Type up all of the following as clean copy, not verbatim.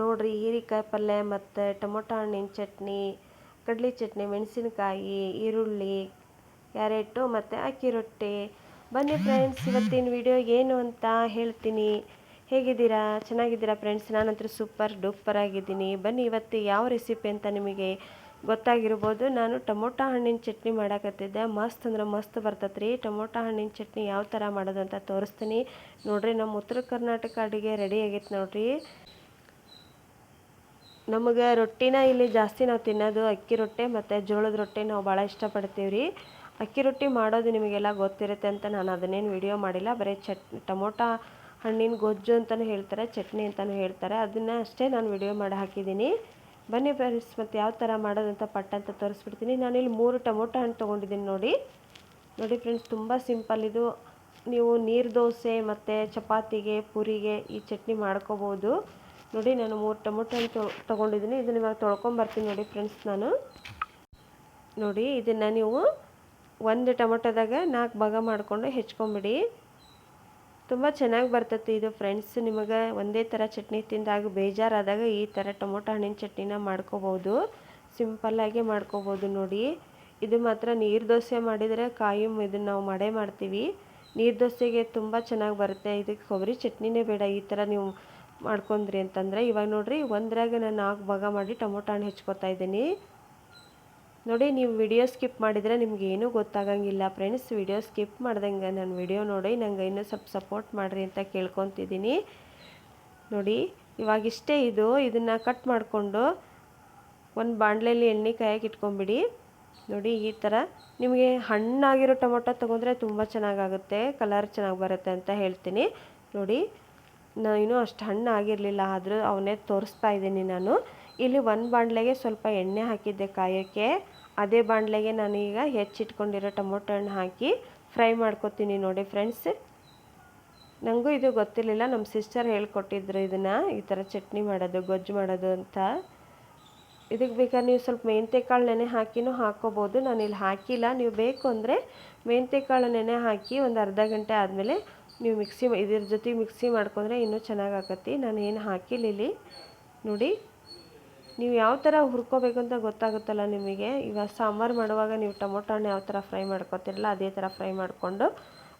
ನೋಡ್ರಿ ಹೀರೆಕಾಯಿ ಪಲ್ಯ ಮತ್ತು ಟೊಮೊಟೊ ಹಣ್ಣಿನ ಚಟ್ನಿ, ಕಡ್ಲೆ ಚಟ್ನಿ, ಮೆಣಸಿನಕಾಯಿ, ಈರುಳ್ಳಿ, ಕ್ಯಾರೆಟು ಮತ್ತು ಅಕ್ಕಿ ರೊಟ್ಟಿ. ಬನ್ನಿ ಫ್ರೆಂಡ್ಸ್, ಇವತ್ತಿನ ವಿಡಿಯೋ ಏನು ಅಂತ ಹೇಳ್ತೀನಿ. ಹೇಗಿದ್ದೀರಾ? ಚೆನ್ನಾಗಿದ್ದೀರಾ ಫ್ರೆಂಡ್ಸ್? ನಾನಂತೂ ಸೂಪರ್ ಡೂಪರ್ ಆಗಿದ್ದೀನಿ. ಬನ್ನಿ ಇವತ್ತು ಯಾವ ರೆಸಿಪಿ ಅಂತ ನಿಮಗೆ ಗೊತ್ತಾಗಿರ್ಬೋದು. ನಾನು ಟೊಮೊಟೊ ಹಣ್ಣಿನ ಚಟ್ನಿ ಮಾಡಾಕತ್ತಿದ್ದೆ. ಮಸ್ತ್ ಅಂದ್ರೆ ಮಸ್ತ್ ಬರ್ತೈತೆ ರೀ. ಟೊಮೊಟೊ ಹಣ್ಣಿನ ಚಟ್ನಿ ಯಾವ ಥರ ಮಾಡೋದು ಅಂತ ತೋರಿಸ್ತೀನಿ ನೋಡ್ರಿ. ನಮ್ಮ ಉತ್ತರ ಕರ್ನಾಟಕ ಅಡುಗೆ ರೆಡಿ ಆಗೈತೆ ನೋಡ್ರಿ. ನಮಗೆ ರೊಟ್ಟಿನ ಇಲ್ಲಿ ಜಾಸ್ತಿ ನಾವು ತಿನ್ನೋದು ಅಕ್ಕಿ ರೊಟ್ಟಿ ಮತ್ತು ಜೋಳದ ರೊಟ್ಟಿ ನಾವು ಭಾಳ ಇಷ್ಟಪಡ್ತೀವಿ ರೀ. ಅಕ್ಕಿ ರೊಟ್ಟಿ ಮಾಡೋದು ನಿಮಗೆಲ್ಲ ಗೊತ್ತಿರುತ್ತೆ ಅಂತ ನಾನು ಅದನ್ನೇನು ವಿಡಿಯೋ ಮಾಡಿಲ್ಲ. ಬರೀ ಟೊಮೊಟೊ ಹಣ್ಣಿನ ಗೊಜ್ಜು ಅಂತಲೂ ಹೇಳ್ತಾರೆ, ಚಟ್ನಿ ಅಂತಲೂ ಹೇಳ್ತಾರೆ. ಅದನ್ನು ಅಷ್ಟೇ ನಾನು ವಿಡಿಯೋ ಮಾಡಿ ಹಾಕಿದ್ದೀನಿ. ಬನ್ನಿ ಫ್ರೆಂಡ್ಸ್, ಮತ್ತು ಯಾವ ಥರ ಮಾಡೋದಂತ ಪಟ್ಟ ಅಂತ ತೋರಿಸ್ಬಿಡ್ತೀನಿ. ನಾನಿಲ್ಲಿ 3 ಟೊಮೊಟೊ ಹಣ್ಣು ತೊಗೊಂಡಿದ್ದೀನಿ ನೋಡಿ ಫ್ರೆಂಡ್ಸ್. ತುಂಬ ಸಿಂಪಲ್ ಇದು. ನೀವು ನೀರು ದೋಸೆ ಮತ್ತು ಚಪಾತಿಗೆ, ಪೂರಿಗೆ ಈ ಚಟ್ನಿ ಮಾಡ್ಕೋಬೋದು ನೋಡಿ. ನಾನು 3 ಟೊಮೊಟೊ ಹಣ್ಣು ತೊಗೊಂಡಿದ್ದೀನಿ. ಇದನ್ನು ಇವಾಗ ತೊಳ್ಕೊಂಬರ್ತೀನಿ ನೋಡಿ ಫ್ರೆಂಡ್ಸ್. ನಾನು ನೋಡಿ ಇದನ್ನು ನೀವು 1 ಟೊಮೊಟೊದಾಗ 4 ಭಾಗ ಮಾಡಿಕೊಂಡು ಹೆಚ್ಕೊಂಬಿಡಿ. ತುಂಬ ಚೆನ್ನಾಗಿ ಬರ್ತೈತಿ ಇದು ಫ್ರೆಂಡ್ಸ್. ನಿಮಗೆ ಒಂದೇ ಥರ ಚಟ್ನಿ ತಿಂದಾಗ ಬೇಜಾರಾದಾಗ ಈ ಥರ ಟೊಮೊಟೊ ಹಣ್ಣಿನ ಚಟ್ನಿನ ಮಾಡ್ಕೋಬೋದು. ಸಿಂಪಲ್ಲಾಗಿ ಮಾಡ್ಕೋಬೋದು ನೋಡಿ. ಇದು ಮಾತ್ರ ನೀರು ದೋಸೆ ಮಾಡಿದರೆ ಇದನ್ನು ನಾವು ಮಾಡ್ತೀವಿ. ನೀರು ದೋಸೆಗೆ ತುಂಬ ಚೆನ್ನಾಗಿ ಬರುತ್ತೆ. ಇದಕ್ಕೆ ಕೊಬ್ಬರಿ ಚಟ್ನಿನೇ ಬೇಡ, ಈ ಥರ ನೀವು ಮಾಡ್ಕೊಂಡ್ರಿ ಅಂತಂದರೆ. ಇವಾಗ ನೋಡಿರಿ, ಒಂದ್ರಾಗ ನಾನು 4 ಭಾಗ ಮಾಡಿ ಟೊಮೊಟೊ ಹಣ್ಣು ಹೆಚ್ಕೊತಾ ಇದ್ದೀನಿ ನೋಡಿ. ನೀವು ವಿಡಿಯೋ ಸ್ಕಿಪ್ ಮಾಡಿದರೆ ನಿಮ್ಗೆ ಏನೂ ಗೊತ್ತಾಗಂಗಿಲ್ಲ ಫ್ರೆಂಡ್ಸ್. ವಿಡಿಯೋ ಸ್ಕಿಪ್ ಮಾಡ್ದಂಗೆ ನಾನು ವಿಡಿಯೋ ನೋಡಿ ನಂಗೆ ಇನ್ನೂ ಸ್ವಲ್ಪ ಸಪೋರ್ಟ್ ಮಾಡಿರಿ ಅಂತ ಕೇಳ್ಕೊತಿದ್ದೀನಿ ನೋಡಿ. ಇವಾಗಿಷ್ಟೇ ಇದನ್ನು ಕಟ್ ಮಾಡಿಕೊಂಡು ಒಂದು ಬಾಣಲೆಯಲ್ಲಿ ಎಣ್ಣೆ ಕಾಯಕ್ಕೆ ಇಟ್ಕೊಂಬಿಡಿ ನೋಡಿ. ಈ ಥರ ನಿಮಗೆ ಹಣ್ಣಾಗಿರೋ ಟೊಮೊಟೊ ತೊಗೊಂಡ್ರೆ ತುಂಬ ಚೆನ್ನಾಗಾಗುತ್ತೆ, ಕಲರ್ ಚೆನ್ನಾಗಿ ಬರುತ್ತೆ ಅಂತ ಹೇಳ್ತೀನಿ ನೋಡಿ. ಇನ್ನೂ ಅಷ್ಟು ಹಣ್ಣು ಆಗಿರಲಿಲ್ಲ, ಆದರೂ ಅವನ್ನೇ ತೋರಿಸ್ತಾ ಇದ್ದೀನಿ ನಾನು. ಇಲ್ಲಿ ಒಂದು ಬಾಣಲೆಗೆ ಸ್ವಲ್ಪ ಎಣ್ಣೆ ಹಾಕಿದ್ದೆ ಕಾಯೋಕ್ಕೆ. ಅದೇ ಬಾಣಲೆಗೆ ನಾನೀಗ ಹೆಚ್ಚಿಟ್ಕೊಂಡಿರೋ ಟೊಮೊಟೊ ಹಣ್ಣು ಹಾಕಿ ಫ್ರೈ ಮಾಡ್ಕೊತೀನಿ ನೋಡಿ ಫ್ರೆಂಡ್ಸ್. ನನಗೂ ಇದು ಗೊತ್ತಿರಲಿಲ್ಲ, ನಮ್ಮ ಸಿಸ್ಟರ್ ಹೇಳ್ಕೊಟ್ಟಿದ್ರು ಇದನ್ನು ಈ ಥರ ಚಟ್ನಿ ಮಾಡೋದು, ಗೊಜ್ಜು ಮಾಡೋದು ಅಂತ. ಇದಕ್ಕೆ ಬೇಕಾದ್ರೆ ನೀವು ಸ್ವಲ್ಪ ಮೆಂತ್ಯಕಾಳು ನೆನೆ ಹಾಕಿನೂ ಹಾಕ್ಕೋಬೋದು. ನಾನಿಲ್ಲಿ ಹಾಕಿಲ್ಲ. ನೀವು ಬೇಕು ಅಂದರೆ ಮೆಂತ್ಯಕಾಳು ನೆನೆ ಹಾಕಿ ಒಂದು ಅರ್ಧ ಗಂಟೆ ಆದಮೇಲೆ ನೀವು ಇದ್ರ ಜೊತೆಗೆ ಮಿಕ್ಸಿ ಮಾಡ್ಕೊಂಡ್ರೆ ಇನ್ನೂ ಚೆನ್ನಾಗಾಗತ್ತೆ. ನಾನು ಏನು ಹಾಕಿಲ್ಲ ಇಲ್ಲಿ ನೋಡಿ. ನೀವು ಯಾವ ಥರ ಹುರ್ಕೋಬೇಕು ಅಂತ ಗೊತ್ತಾಗುತ್ತಲ್ಲ ನಿಮಗೆ. ಈಗ ಸಾಂಬಾರು ಮಾಡುವಾಗ ನೀವು ಟೊಮೊಟೊ ಹಣ್ಣು ಯಾವ ಥರ ಫ್ರೈ ಮಾಡ್ಕೊತಿರಲ್ಲ ಅದೇ ಥರ ಫ್ರೈ ಮಾಡಿಕೊಂಡು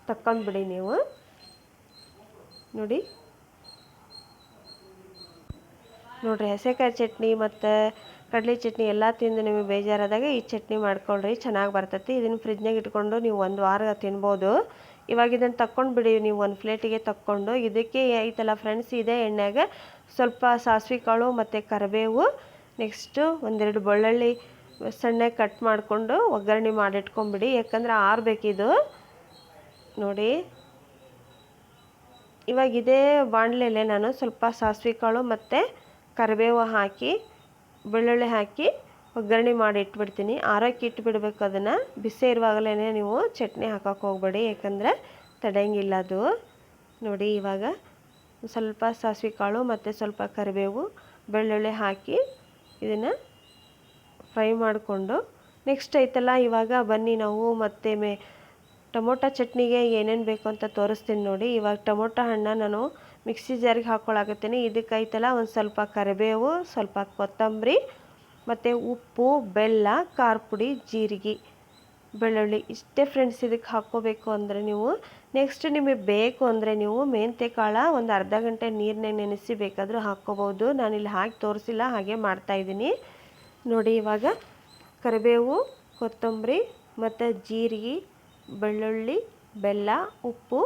ತಕ್ಕೊಂಡ್ಬಿಡಿ ನೀವು ನೋಡಿ. ನೋಡಿರಿ, ಹಸೆಕಾಯಿ ಚಟ್ನಿ ಮತ್ತು ಕಡಲೆ ಚಟ್ನಿ ಎಲ್ಲ ತಿಂದು ನಿಮಗೆ ಬೇಜಾರಾದಾಗ ಈ ಚಟ್ನಿ ಮಾಡ್ಕೊಳ್ರಿ, ಚೆನ್ನಾಗಿ ಬರ್ತೈತಿ. ಇದನ್ನು ಫ್ರಿಜ್ನಾಗ ಇಟ್ಕೊಂಡು ನೀವು 1 ವಾರ ತಿನ್ಬೋದು. ಇವಾಗ ಇದನ್ನು ತಕ್ಕೊಂಡ್ಬಿಡಿ ನೀವು ಒಂದು ಪ್ಲೇಟಿಗೆ ತಕ್ಕೊಂಡು. ಇದಕ್ಕೆ ಐತಲ್ಲ ಫ್ರೆಂಡ್ಸ್, ಇದೇ ಎಣ್ಣೆಗ ಸ್ವಲ್ಪ ಸಾಸಿವೆ ಕಾಳು ಮತ್ತು ಕರಿಬೇವು, ನೆಕ್ಸ್ಟು 1-2 ಬೆಳ್ಳುಳ್ಳಿ ಸಣ್ಣಗೆ ಕಟ್ ಮಾಡಿಕೊಂಡು ಒಗ್ಗರಣೆ ಮಾಡಿಟ್ಕೊಂಬಿಡಿ. ಯಾಕಂದರೆ ಆರಬೇಕಿದು ನೋಡಿ. ಇವಾಗ ಇದೇ ಬಾಣಲೆಯಲ್ಲೇ ನಾನು ಸ್ವಲ್ಪ ಸಾಸಿವೆ ಕಾಳು ಮತ್ತು ಕರಿಬೇವು ಹಾಕಿ ಬೆಳ್ಳುಳ್ಳಿ ಹಾಕಿ ಒಗ್ಗರಣೆ ಮಾಡಿ ಇಟ್ಬಿಡ್ತೀನಿ. ಆರೋಕ್ಕೆ ಇಟ್ಬಿಡ್ಬೇಕು ಅದನ್ನು. ಬಿಸಿ ಇರುವಾಗಲೇ ನೀವು ಚಟ್ನಿ ಹಾಕೋಕೆ ಹೋಗ್ಬೇಡಿ, ಯಾಕಂದರೆ ತಡೆಯಂಗಿಲ್ಲ ಅದು ನೋಡಿ. ಇವಾಗ ಸ್ವಲ್ಪ ಸಾಸಿವೆ ಕಾಳು ಮತ್ತು ಸ್ವಲ್ಪ ಕರಿಬೇವು ಬೆಳ್ಳುಳ್ಳಿ ಹಾಕಿ ಇದನ್ನು ಫ್ರೈ ಮಾಡಿಕೊಂಡು ನೆಕ್ಸ್ಟ್ ಐತಲ್ಲ, ಇವಾಗ ಬನ್ನಿ ನಾವು ಮತ್ತೆ ಟೊಮೊಟೊ ಚಟ್ನಿಗೆ ಏನೇನು ಬೇಕು ಅಂತ ತೋರಿಸ್ತೀನಿ ನೋಡಿ. ಇವಾಗ ಟೊಮೊಟೊ ಹಣ್ಣು ನಾನು ಮಿಕ್ಸಿ ಜಾರಿಗೆ ಹಾಕ್ಕೊಳಕತ್ತೀನಿ. ಇದಕ್ಕೆ ಐತಲ್ಲ ಒಂದು ಸ್ವಲ್ಪ ಕರಿಬೇವು, ಸ್ವಲ್ಪ ಕೊತ್ತಂಬರಿ ಮತ್ತು ಉಪ್ಪು, ಬೆಲ್ಲ, ಖಾರ ಪುಡಿ, ಜೀರಿಗೆ, ಬೆಳ್ಳುಳ್ಳಿ ಇಷ್ಟೇ ಫ್ರೆಂಡ್ಸ್. ಇದಕ್ಕೆ ಹಾಕ್ಕೋಬೇಕು ಅಂದರೆ ನೀವು ನೆಕ್ಸ್ಟ್ ನಿಮಗೆ ಬೇಕು ಅಂದರೆ ನೀವು ಮೆಂತ್ಯಕಾಳು ಒಂದು ಅರ್ಧ ಗಂಟೆ ನೀರಿನಾಗ ನೆನೆಸಿ ಬೇಕಾದರೂ ಹಾಕ್ಕೋಬೋದು. ನಾನಿಲ್ಲಿ ಹಾಕಿ ತೋರಿಸಿಲ್ಲ, ಹಾಗೆ ಮಾಡ್ತಾಯಿದ್ದೀನಿ ನೋಡಿ. ಇವಾಗ ಕರಿಬೇವು, ಕೊತ್ತಂಬರಿ ಮತ್ತು ಜೀರಿಗೆ, ಬೆಳ್ಳುಳ್ಳಿ, ಬೆಲ್ಲ, ಉಪ್ಪು,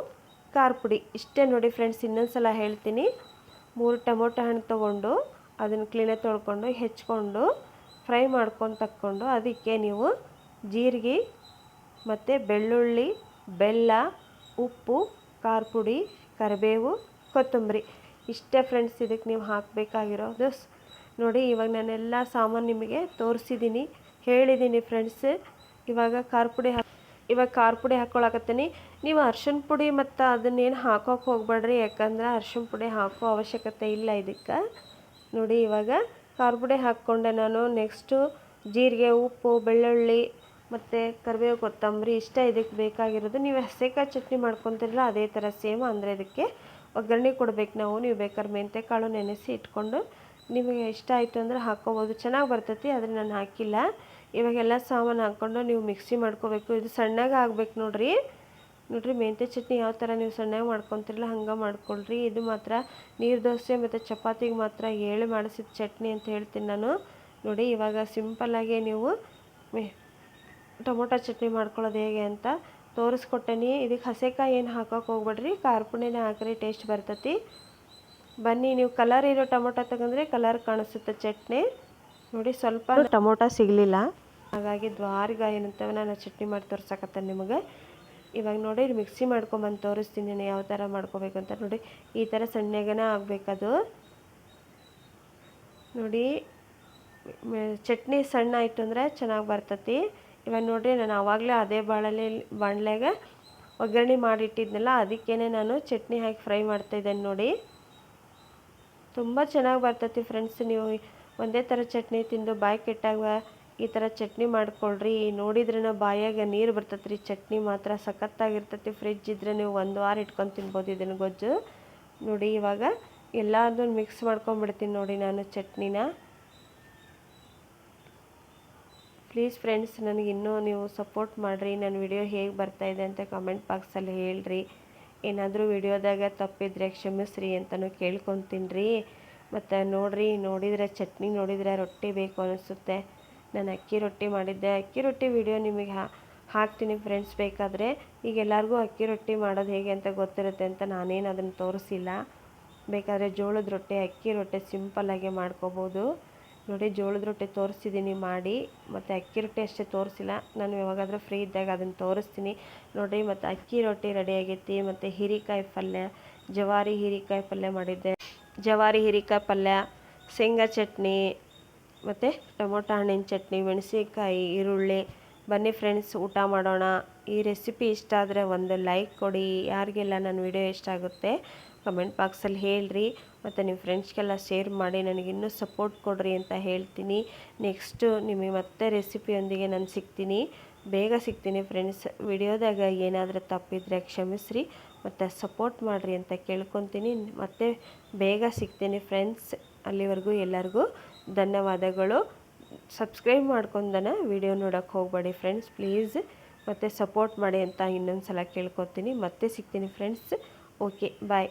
ಖಾರ ಪುಡಿ ಇಷ್ಟೇ ನೋಡಿ ಫ್ರೆಂಡ್ಸ್. ಇನ್ನೊಂದು ಸಲ ಹೇಳ್ತೀನಿ. 3 ಟೊಮೊಟೊ ಹಣ್ಣು ತೊಗೊಂಡು ಅದನ್ನು ಕ್ಲೀನಾಗಿ ತೊಳ್ಕೊಂಡು ಹೆಚ್ಕೊಂಡು ಫ್ರೈ ಮಾಡ್ಕೊಂಡು ತಕ್ಕೊಂಡು ಅದಕ್ಕೆ ನೀವು ಜೀರಿಗೆ ಮತ್ತು ಬೆಳ್ಳುಳ್ಳಿ, ಬೆಲ್ಲ, ಉಪ್ಪು, ಖಾರ ಪುಡಿ, ಕರಿಬೇವು, ಕೊತ್ತಂಬರಿ ಇಷ್ಟೇ ಫ್ರೆಂಡ್ಸ್ ಇದಕ್ಕೆ ನೀವು ಹಾಕಬೇಕಾಗಿರೋದು ನೋಡಿ. ಇವಾಗ ನಾನೆಲ್ಲ ಸಾಮಾನು ನಿಮಗೆ ತೋರಿಸಿದ್ದೀನಿ, ಹೇಳಿದ್ದೀನಿ ಫ್ರೆಂಡ್ಸ್. ಇವಾಗ ಖಾರ ಪುಡಿ ಹಾಕ್ಕೊಳಕತ್ತೀನಿ. ನೀವು ಅರ್ಶಿಣ ಪುಡಿ ಮತ್ತು ಅದನ್ನೇನು ಹಾಕೋಕೆ ಹೋಗ್ಬೇಡ್ರಿ, ಯಾಕಂದ್ರೆ ಅರ್ಶಿಣ ಪುಡಿ ಹಾಕೋ ಅವಶ್ಯಕತೆ ಇಲ್ಲ ಇದಕ್ಕೆ ನೋಡಿ. ಇವಾಗ ಖಾರ ಪುಡಿ ಹಾಕ್ಕೊಂಡೆ ನಾನು. ನೆಕ್ಸ್ಟು ಜೀರಿಗೆ, ಉಪ್ಪು, ಬೆಳ್ಳುಳ್ಳಿ ಮತ್ತು ಕರಿಬೇವು, ಕೊತ್ತಂಬರಿ ಇಷ್ಟ ಇದಕ್ಕೆ ಬೇಕಾಗಿರೋದು. ನೀವು ಹಸೆಕಾಯಿ ಚಟ್ನಿ ಮಾಡ್ಕೊತಿರಲ್ಲ ಅದೇ ಥರ ಸೇಮ್. ಅಂದರೆ ಇದಕ್ಕೆ ಒಗ್ಗರಣೆ ಕೊಡ್ಬೇಕು ನಾವು. ನೀವು ಬೇಕಾದ್ರೆ ಮೆಂತ್ಯಕಾಳು ನೆನೆಸಿ ಇಟ್ಕೊಂಡು ನಿಮಗೆ ಇಷ್ಟ ಆಯಿತು ಅಂದರೆ ಹಾಕ್ಕೋಬೋದು, ಚೆನ್ನಾಗಿ ಬರ್ತೈತಿ. ಆದರೆ ನಾನು ಹಾಕಿಲ್ಲ. ಇವಾಗೆಲ್ಲ ಸಾಮಾನು ಹಾಕ್ಕೊಂಡು ನೀವು ಮಿಕ್ಸಿ ಮಾಡ್ಕೋಬೇಕು. ಇದು ಸಣ್ಣಗೆ ಆಗ್ಬೇಕು ನೋಡಿರಿ. ಮೆಂತ್ಯ ಚಟ್ನಿ ಯಾವ ಥರ ನೀವು ಸಣ್ಣಗೆ ಮಾಡ್ಕೊತಿರಲ್ಲ ಹಂಗೆ ಮಾಡ್ಕೊಳ್ರಿ. ಇದು ಮಾತ್ರ ನೀರು ದೋಸೆ ಮತ್ತು ಚಪಾತಿಗೆ ಮಾತ್ರ ಹೇಳಿ ಮಾಡಿಸಿದ ಚಟ್ನಿ ಅಂತ ಹೇಳ್ತೀನಿ ನಾನು. ನೋಡಿ ಇವಾಗ ಸಿಂಪಲ್ಲಾಗಿ ನೀವು ಟೊಮೊಟೊ ಚಟ್ನಿ ಮಾಡ್ಕೊಳ್ಳೋದು ಹೇಗೆ ಅಂತ ತೋರಿಸ್ಕೊಟ್ಟೇನಿ. ಇದಕ್ಕೆ ಹಸೆಕಾಯಿ ಏನು ಹಾಕೋಕೆ ಹೋಗ್ಬೇಡ್ರಿ, ಖಾರ ಪುಡಿನೇ ಹಾಕ್ರಿ, ಟೇಸ್ಟ್ ಬರ್ತೈತಿ. ಬನ್ನಿ, ನೀವು ಕಲರ್ ಇರೋ ಟೊಮೊಟೊ ತಗೊಂಡ್ರೆ ಕಲರ್ ಕಾಣಿಸುತ್ತೆ ಚಟ್ನಿ. ನೋಡಿ ಸ್ವಲ್ಪ ಟೊಮೊಟೊ ಸಿಗಲಿಲ್ಲ, ಹಾಗಾಗಿ ದ್ವಾರಗ ಏನಂತವೆ ನಾನು ಚಟ್ನಿ ಮಾಡಿ ತೋರ್ಸಕತ್ತೇನೆ ನಿಮಗೆ. ಇವಾಗ ನೋಡಿ ಮಿಕ್ಸಿ ಮಾಡ್ಕೊಂಬಂದು ತೋರಿಸ್ತೀನಿ ನಾನು ಯಾವ ಥರ ಮಾಡ್ಕೋಬೇಕು ಅಂತ. ನೋಡಿ ಈ ಥರ ಸಣ್ಣಗನೇ ಆಗಬೇಕದು. ನೋಡಿ ಚಟ್ನಿ ಸಣ್ಣ ಆಯಿತು ಅಂದರೆ ಚೆನ್ನಾಗಿ ಬರ್ತೈತಿ. ಇವಾಗ ನೋಡಿರಿ ನಾನು ಆವಾಗಲೇ ಅದೇ ಬಾಣಲೆಗೆ ಒಗ್ಗರಣೆ ಮಾಡಿಟ್ಟಿದ್ನಲ್ಲ, ಅದಕ್ಕೇ ನಾನು ಚಟ್ನಿ ಹಾಕಿ ಫ್ರೈ ಮಾಡ್ತಾಯಿದ್ದೇನೆ. ನೋಡಿ ತುಂಬ ಚೆನ್ನಾಗಿ ಬರ್ತೈತಿ ಫ್ರೆಂಡ್ಸ್. ನೀವು ಒಂದೇ ಥರ ಚಟ್ನಿ ತಿಂದು ಬಾಯಿ ಕೆಟ್ಟಾಗ ಈ ಥರ ಚಟ್ನಿ ಮಾಡ್ಕೊಳ್ರಿ. ನೋಡಿದ್ರೇ ಬಾಯಾಗ ನೀರು ಬರ್ತೈತೆ ರೀ. ಚಟ್ನಿ ಮಾತ್ರ ಸಖತ್ತಾಗಿರ್ತೈತಿ. ಫ್ರಿಜ್ ಇದ್ದರೆ ನೀವು 1 ವಾರ ಇಟ್ಕೊಂಡು ತಿನ್ಬೋದು ಇದನ್ನು ಗೊಜ್ಜು. ನೋಡಿ ಇವಾಗ ಎಲ್ಲದನ್ನು ಮಿಕ್ಸ್ ಮಾಡ್ಕೊಂಬಿಡ್ತೀನಿ ನೋಡಿ ನಾನು ಚಟ್ನಿನ. ಪ್ಲೀಸ್ ಫ್ರೆಂಡ್ಸ್, ನನಗೆ ಇನ್ನೂ ನೀವು ಸಪೋರ್ಟ್ ಮಾಡಿರಿ. ನನ್ನ ವಿಡಿಯೋ ಹೇಗೆ ಬರ್ತಾಯಿದೆ ಅಂತ ಕಮೆಂಟ್ ಬಾಕ್ಸಲ್ಲಿ ಹೇಳ್ರಿ. ಏನಾದರೂ ವಿಡಿಯೋದಾಗ ತಪ್ಪಿದ್ರೆ ಕ್ಷಮಿಸ್ರಿ ಅಂತಲೂ ಕೇಳ್ಕೊತೀನಿ ರೀ. ಮತ್ತು ನೋಡಿದರೆ ಚಟ್ನಿ ನೋಡಿದರೆ ರೊಟ್ಟಿ ಬೇಕು ಅನಿಸುತ್ತೆ. ನಾನು ಅಕ್ಕಿ ರೊಟ್ಟಿ ಮಾಡಿದ್ದೆ. ಅಕ್ಕಿ ರೊಟ್ಟಿ ವಿಡಿಯೋ ನಿಮಗೆ ಹಾಕ್ತೀನಿ ಫ್ರೆಂಡ್ಸ್ ಬೇಕಾದರೆ. ಈಗ ಎಲ್ಲರಿಗೂ ಅಕ್ಕಿ ರೊಟ್ಟಿ ಮಾಡೋದು ಹೇಗೆ ಅಂತ ಗೊತ್ತಿರುತ್ತೆ ಅಂತ ನಾನೇನು ಅದನ್ನು ತೋರಿಸಿಲ್ಲ. ಬೇಕಾದರೆ ಜೋಳದ ರೊಟ್ಟಿ, ಅಕ್ಕಿ ರೊಟ್ಟಿ ಸಿಂಪಲ್ಲಾಗೆ ಮಾಡ್ಕೋಬೋದು. ನೋಡಿ ಜೋಳದ ರೊಟ್ಟಿ ತೋರಿಸಿದ್ದೀನಿ ಮಾಡಿ, ಮತ್ತು ಅಕ್ಕಿ ರೊಟ್ಟಿ ಅಷ್ಟೇ ತೋರಿಸಿಲ್ಲ. ನಾನು ಯಾವಾಗಾದರೂ ಫ್ರೀ ಇದ್ದಾಗ ಅದನ್ನು ತೋರಿಸ್ತೀನಿ ನೋಡಿ. ಮತ್ತು ಅಕ್ಕಿ ರೊಟ್ಟಿ ರೆಡಿ ಆಗೈತಿ. ಮತ್ತು ಹೀರೆಕಾಯಿ ಪಲ್ಯ, ಜವಾರಿ ಹೀರೆಕಾಯಿ ಪಲ್ಯ ಮಾಡಿದ್ದೆ. ಜವಾರಿ ಹೀರೆಕಾಯಿ ಪಲ್ಯ, ಶೇಂಗಾ ಚಟ್ನಿ, ಮತ್ತು ಟೊಮೊಟೊ ಹಣ್ಣಿನ ಚಟ್ನಿ, ಮೆಣಸಿನಕಾಯಿ, ಈರುಳ್ಳಿ. ಬನ್ನಿ ಫ್ರೆಂಡ್ಸ್ ಊಟ ಮಾಡೋಣ. ಈ ರೆಸಿಪಿ ಇಷ್ಟ ಆದರೆ ಒಂದು ಲೈಕ್ ಕೊಡಿ. ಯಾರಿಗೆಲ್ಲ ನನ್ನ ವಿಡಿಯೋ ಇಷ್ಟ ಆಗುತ್ತೆ ಕಮೆಂಟ್ ಬಾಕ್ಸಲ್ಲಿ ಹೇಳ್ರಿ. ಮತ್ತು ನಿಮ್ಮ ಫ್ರೆಂಡ್ಸ್ಗೆಲ್ಲ ಶೇರ್ ಮಾಡಿ ನನಗಿನ್ನೂ ಸಪೋರ್ಟ್ ಕೊಡ್ರಿ ಅಂತ ಹೇಳ್ತೀನಿ. ನೆಕ್ಸ್ಟು ನಿಮಗೆ ಮತ್ತೆ ರೆಸಿಪಿಯೊಂದಿಗೆ ನಾನು ಸಿಗ್ತೀನಿ, ಬೇಗ ಸಿಗ್ತೀನಿ ಫ್ರೆಂಡ್ಸ್. ವಿಡಿಯೋದಾಗ ಏನಾದರೂ ತಪ್ಪಿದರೆ ಕ್ಷಮಿಸ್ರಿ ಮತ್ತು ಸಪೋರ್ಟ್ ಮಾಡಿರಿ ಅಂತ ಕೇಳ್ಕೊತೀನಿ. ಮತ್ತೆ ಬೇಗ ಸಿಗ್ತೀನಿ ಫ್ರೆಂಡ್ಸ್. ಅಲ್ಲಿವರೆಗೂ ಎಲ್ಲರಿಗೂ ಧನ್ಯವಾದಗಳು. ಸಬ್ಸ್ಕ್ರೈಬ್ ಮಾಡ್ಕೊಂಡನ ವಿಡಿಯೋ ನೋಡೋಕ್ಕೆ ಹೋಗಬೇಡಿ ಫ್ರೆಂಡ್ಸ್ ಪ್ಲೀಸ್. ಮತ್ತು ಸಪೋರ್ಟ್ ಮಾಡಿ ಅಂತ ಇನ್ನೊಂದು ಸಲ ಕೇಳ್ಕೊತೀನಿ. ಮತ್ತೆ ಸಿಗ್ತೀನಿ ಫ್ರೆಂಡ್ಸ್. Okay bye.